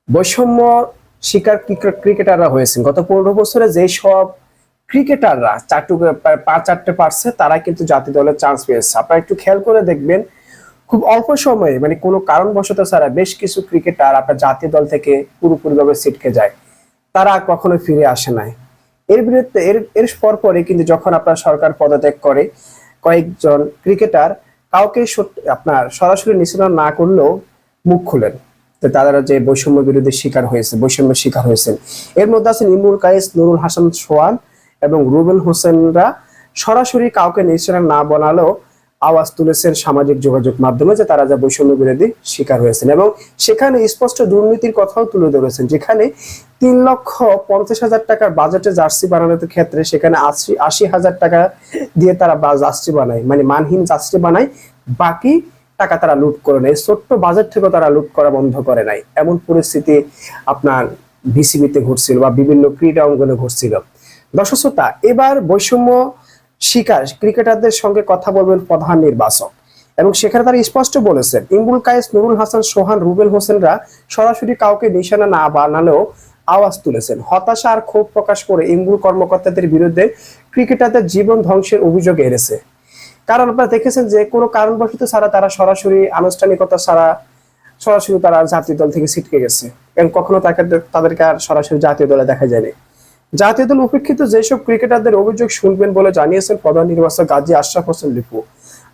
বৈষম্য শিকার ক্রিকেটাররা হয়েছেন গত 15 বছরে। যে সব ক্রিকেটাররা চারটে পারছে তারা কিন্তু জাতীয় দলের চান্স পেয়েছে। আপনারা একটু খেয়াল করে দেখবেন, খুব অল্প সময়ে মানে কোনো কারণবশত ছাড়া বেশ কিছু ক্রিকেটার আপনার জাতীয় দল থেকে পুরোপুরিভাবে ছিটকে যায়, তারা আর কখনো ফিরে আসে নাই। এর বিরুদ্ধে এর পরপরই কিন্তু যখন আপনার সরকার পদত্যাগ করে, কয়েকজন ক্রিকেটার কাউকে আপনার সরাসরি নিষেধ না করলেও মুখ খুলেন তো তারা যে বৈষম্য বিরোধী শিকার হয়েছে, বৈষম্যের শিকার হয়েছেন। এর মধ্যে আছেন ইমরুল কায়েস, নুরুল হাসান সোহান এবং রুবেল হোসেনরা সরাসরি কাউকে নিষেধ না বানালেও আওয়াজ তুলেছেন সামাজিক যোগাযোগ মাধ্যমে যে তারা যা বৈষম্য বিরোধী শিকার হয়েছেন, এবং সেখানে স্পষ্ট দুর্নীতির কথাও তুলে ধরেছেন। যেখানে 3,50,000 টাকার বাজেটে জার্সি বানানোর ক্ষেত্রে সেখানে 80,000 টাকা দিয়ে তারা জার্সি বানায়, মানে মানহীন জার্সি বানায়, বাকি টাকা তারা লুট করে নেয়। ছোট্ট বাজেট থেকেও তারা লুট করা বন্ধ করে নাই, এমন পরিস্থিতি আপনার বিসিবিতে ঘটছিল বা বিভিন্ন ক্রীড়া অঙ্গনে ঘটছিল। দর্শক শ্রোতা, এবার বৈষম্য শিকার ক্রিকেটারদের সঙ্গে কথা বলবেন প্রধান নির্বাচক, এবং সেখানে তারা স্পষ্ট বলেছেন ইমরুল কায়েস, নুরুল হাসান সোহান, রুবেল হোসেনরা সরাসরি কাউকে নিশানা না বানালেও আওয়াজ তুলেছেন। হতাশা আর ক্ষোভ প্রকাশ করে ইমরুল কর্মকর্তাদের বিরুদ্ধে ক্রিকেটারদের জীবন ধ্বংসের অভিযোগ এনেছে। কারণ আপনারা দেখেছেন যে কোনো কারণবশত ছাড়া তারা সরাসরি আনুষ্ঠানিকতা ছাড়া সরাসরি তারা জাতীয় দল থেকে ছিটকে গেছে, এবং কখনো তাদেরকে আর সরাসরি জাতীয় দলে দেখা যায়নি। জাতীয় দল উপেক্ষিত যেসব ক্রিকেটারদের অভিযোগ শুনবেন বলে জানিয়েছেন প্রধান নির্বাচক গাজী আশরাফ হোসেন লিপু।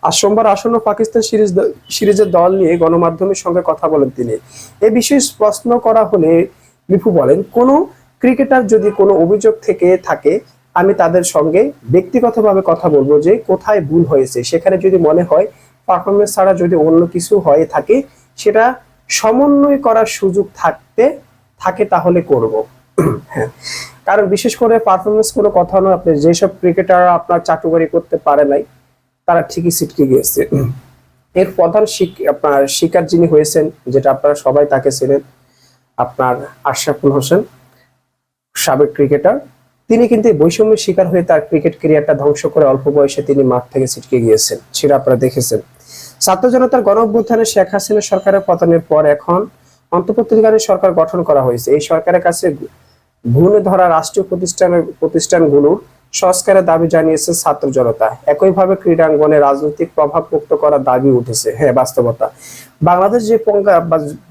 আজ সোমবার আসন্ন পাকিস্তান সিরিজের দল নিয়ে গণমাধ্যমের সঙ্গে কথা বলেন তিনি। এ বিষয়ে প্রশ্ন করা হলে লিপু বলেন, কোনো ক্রিকেটার যদি কোনো অভিযোগ থেকে থাকে আমি তাদের সঙ্গে ব্যক্তিগতভাবে কথা বলবো যে কোথায় ভুল হয়েছে। সেখানে যদি মনে হয় পারফরমেন্স ছাড়া যদি অন্য কিছু হয়ে থাকে, সেটা সমন্বয় করার সুযোগ থাকে তাহলে করব। হ্যাঁ, কারণ বিশেষ করে পারফরমেন্স কোনো কথা নয়। আপনি যেসব ক্রিকেটার আপনার চাটুকারি করতে পারে নাই তারা ঠিকই ছিটকে গিয়েছে। এর প্রধান আপনার শিকার যিনি হয়েছেন, যেটা আপনারা সবাই তাকে ছিলেন, আপনার আশরাফুল হোসেন, সাবেক ক্রিকেটার। তিনি কিন্তু বৈষম্যের শিকার হয়ে তার ক্রিকেট ক্যারিয়ারটা ধ্বংস করে অল্প বয়সে তিনি মাঠ থেকে ছিটকে গিয়েছেন, সেটা আপনারা দেখেছেন। ছাত্র জনতার গণ অভ্যুত্থানে শেখ হাসিনা সরকারের পতনের পর এখন অন্তর্বর্তীকালীন সরকার গঠন করা হয়েছে। এই সরকারের কাছে ঘুণে ধরা রাষ্ট্রীয় প্রতিষ্ঠানগুলোর সংস্কারের দাবি জানিয়েছে ছাত্র জনতা। একইভাবে ক্রীড়াঙ্গনে রাজনৈতিক প্রভাব মুক্ত করার দাবি উঠেছে। হ্যাঁ, বাস্তবতা বাংলাদেশ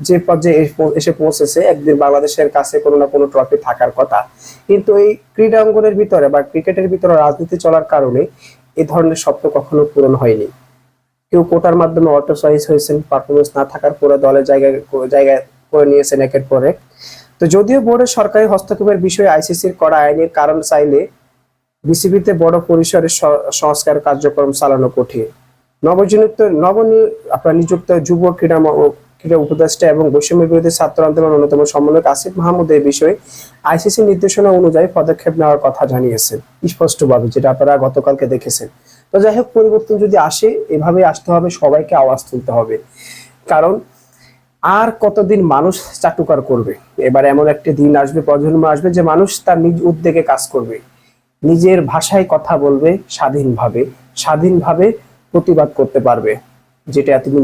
যে পর্যায়ে এসে পৌঁছেছে, একদিন বাংলাদেশের কাছে কোনো না কোনো ট্রফি থাকার কথা, কিন্তু এই ক্রীড়াঙ্গনের ভিতরে বা ক্রিকেটের ভিতরে রাজনীতি চলার কারণে এই ধরনের স্বপ্ন কখনো পূরণ হয়নি। কেউ কোটার মাধ্যমে অটো চয়েস হয়েছেন, পারফরমেন্স না থাকার পরে দলের জায়গায় করে নিয়েছেন একের পর এক। তো যদিও বোর্ডের সরকারি হস্তক্ষেপের বিষয়ে আইসিসির করা আইনের কারণ চাইলে বিসিবিতে বড় পরিসরে সংস্কার কার্যক্রম চালানো কঠিন। নিযুক্ত যুব ক্রীড়া উপদেষ্টা এবং বৈষম্য বিরোধী ছাত্র আন্দোলনের অন্যতম সমন্বয়ক আসিফ মাহমুদ এই বিষয়ে আইসিসি নির্দেশনা অনুযায়ী পদক্ষেপ নেওয়ার কথা জানিয়েছেন স্পষ্টভাবে, যেটা আপনারা গতকালকে দেখেছেন। তো যাই হোক, পরিবর্তন যদি আসে এভাবে আসতে হবে, সবাইকে আওয়াজ তুলতে হবে। কারণ আর কতদিন মানুষ চাটুকার করবে? এবার এমন একটা দিন আসবে, প্রজন্ম আসবে যে মানুষ তার নিজ উদ্যোগে কাজ করবে, নিজের ভাষায় কথা বলবে, স্বাধীনভাবে প্রতিবাদ করতে পারবে, যেটা এতদিন